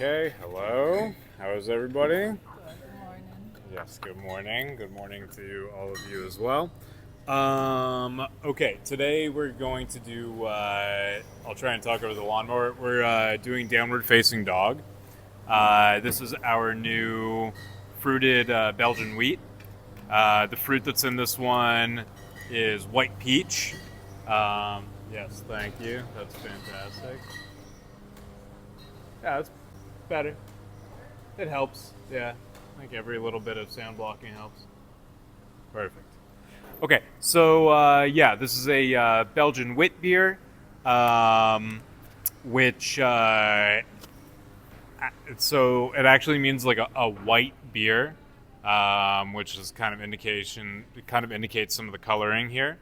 Okay, hello. How is everybody? Good morning. Yes, good morning. Good morning to all of you as well. Okay, today we're going to do, I'll try and talk over the lawnmower. We're doing Downward Facing Dog. This is our new fruited Belgian wheat. The fruit that's in this one is white peach. Yes, thank you. That's fantastic. Yeah, it's better. It helps. Yeah. I think every little bit of sound blocking helps. Perfect. Okay, so yeah, this is a Belgian Witbier, um, which so it actually means like a white beer, which is kind of indication. It kind of indicates some of the coloring here.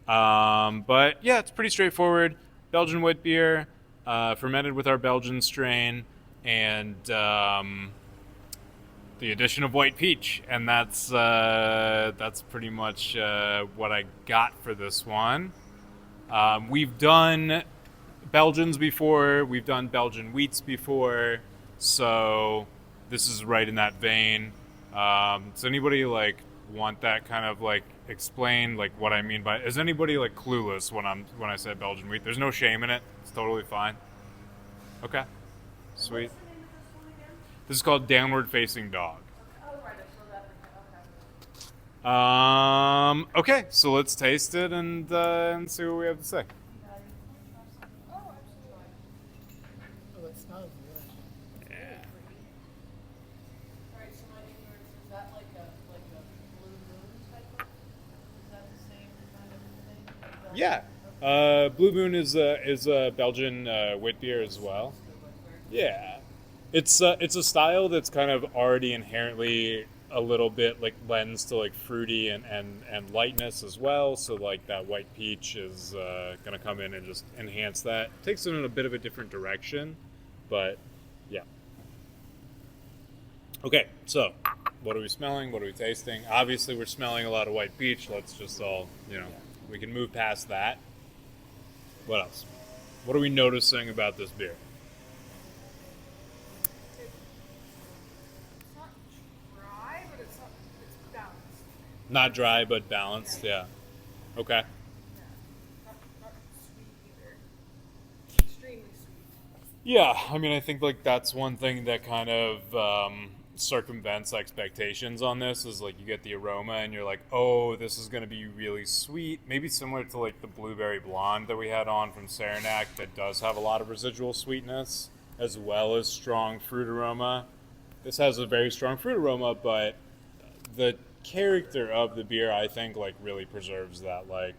But yeah, it's pretty straightforward. Belgian Witbier, fermented with our Belgian strain, and the addition of white peach, and that's pretty much what I got for this one. We've done Belgians before, we've done Belgian wheats before, so this is right in that vein. Does anybody like want that kind of like explain like what I mean by? Is anybody like clueless when I say Belgian wheat? There's no shame in it. It's totally fine. Okay, sweet. This is called Downward Facing Dog. Okay, so let's taste it and see what we have to say. Oh, it smells good. Yeah. Alright, so my ignorance, is that like a blue moon type of, is that the same kind of thing? Yeah. Blue Moon is a Belgian wit beer as well. Yeah. It's a style that's kind of already inherently a little bit like lends to like fruity and lightness as well. So like that white peach is gonna come in and just enhance that. Takes it in a bit of a different direction, but yeah. Okay, so what are we smelling? What are we tasting? Obviously, we're smelling a lot of white peach. Let's just all, we can move past that. What else? What are we noticing about this beer? It's not dry, but it's balanced. Not dry, but balanced. Yeah. Okay. Yeah. Not sweet either. Extremely sweet. Yeah, I mean, I think like that's one thing that kind of circumvents expectations on this is like you get the aroma and you're like, oh, this is gonna be really sweet. Maybe similar to like the blueberry blonde that we had on from Saranac that does have a lot of residual sweetness as well as strong fruit aroma. This has a very strong fruit aroma, but the character of the beer, I think, like really preserves that like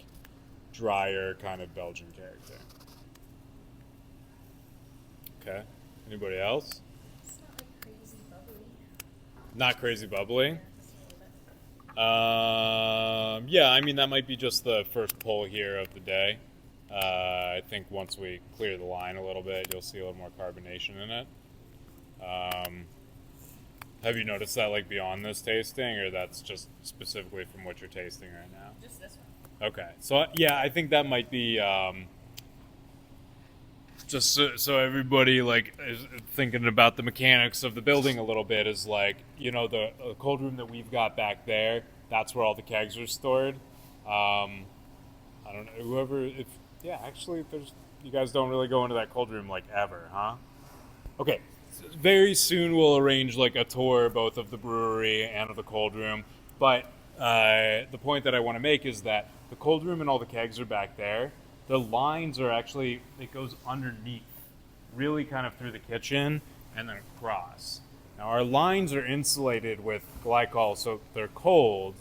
drier kind of Belgian character. Okay. Anybody else? It's not like crazy bubbly. Not crazy bubbly. Just a little bit. Yeah, I mean that might be just the first pull here of the day. I think once we clear the line a little bit, you'll see a little more carbonation in it. Um, have you noticed that like beyond this tasting, or that's just specifically from what you're tasting right now? Just this one. Okay, so yeah, I think that might be just so everybody like is thinking about the mechanics of the building a little bit. Is like the cold room that we've got back there. That's where all the kegs are stored. I don't know whoever if yeah actually there's you guys don't really go into that cold room like ever, huh? Okay, very soon we'll arrange like a tour both of the brewery and of the cold room. But the point that I want to make is that the cold room and all the kegs are back there. The lines are actually it goes underneath, really kind of through the kitchen and then across. Now our lines are insulated with glycol, so they're cold.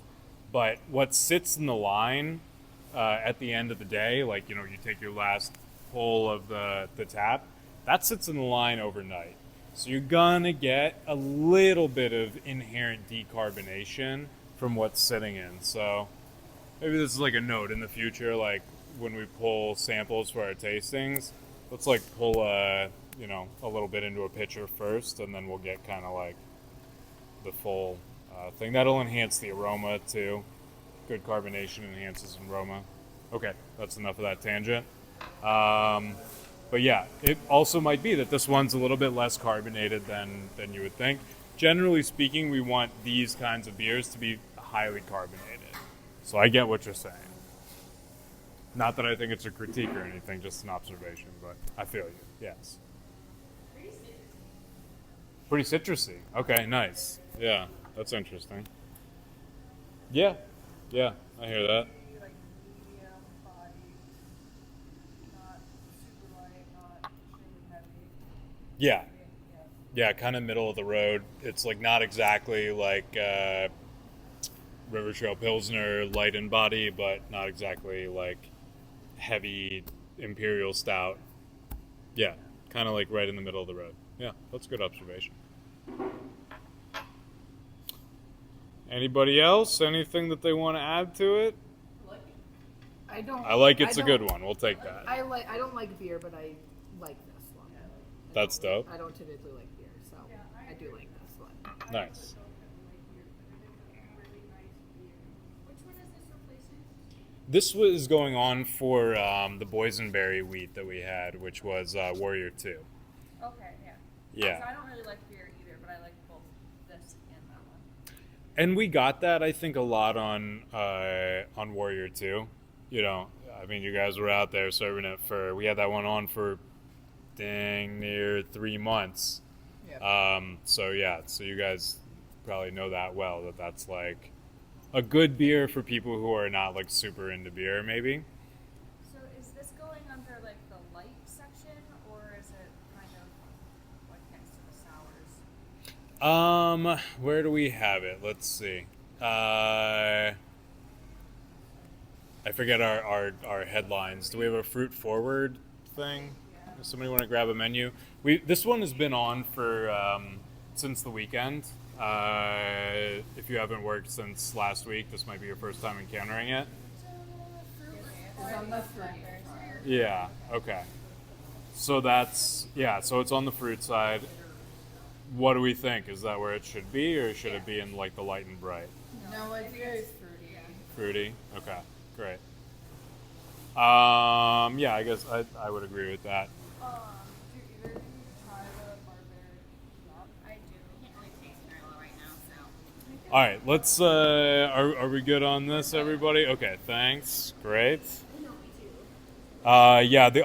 But what sits in the line at the end of the day, like you take your last pull of the tap, that sits in the line overnight. So you're gonna get a little bit of inherent decarbonation from what's sitting in. So maybe this is like a note in the future, like when we pull samples for our tastings, let's like pull a little bit into a pitcher first, and then we'll get kind of like the full thing. That'll enhance the aroma too. Good carbonation enhances aroma. Okay, that's enough of that tangent. But yeah, it also might be that this one's a little bit less carbonated than you would think. Generally speaking, we want these kinds of beers to be highly carbonated. So I get what you're saying. Not that I think it's a critique or anything, just an observation, but I feel you. Yes. Pretty citrusy. Okay, nice. Yeah, that's interesting. Yeah, yeah, I hear that. Maybe like medium body, not super light, not extremely heavy. Yeah, Yeah. yeah, kind of middle of the road. It's like not exactly like River Trail Pilsner, light in body, but not exactly like heavy Imperial Stout. Yeah, kind of like right in the middle of the road. Yeah, that's a good observation. Anybody else? Anything that they want to add to it? Like it. I don't. I like it's I a good don't- one. We'll take that. I don't like beer, but I like this one. That's dope. I don't typically like beer, so I do like this one. Nice. Which one is this replacing? This was going on for the boysenberry wheat that we had, which was Warrior 2. Okay, yeah. Yeah. So I don't really like beer either, but I like both this and that one. And we got that, I think, a lot on Warrior 2. You know, I mean, you guys were out there serving it for. We had that one on for dang near 3 months. Yeah. So yeah, so you guys probably know that well. That's like a good beer for people who are not like super into beer, maybe. So is this going under like the light section, or is it kind of like next to the sours? Where do we have it? Let's see. I forget our headlines. Do we have a fruit forward thing? Does somebody want to grab a menu? This one has been on for since the weekend. If you haven't worked since last week, this might be your first time encountering it. It's on the fruit. Yeah. Okay. So that's yeah. So it's on the fruit side. What do we think? Is that where it should be, or should it be in like the light and bright? No, it's very fruity. Fruity. Okay. Great. Yeah. I guess I would agree with that. Do either of you try the barbaric shop? I do. Can't really taste it very well right now, so. All right. Let's. Are we good on this, everybody? Okay. Thanks. Great. Yeah. The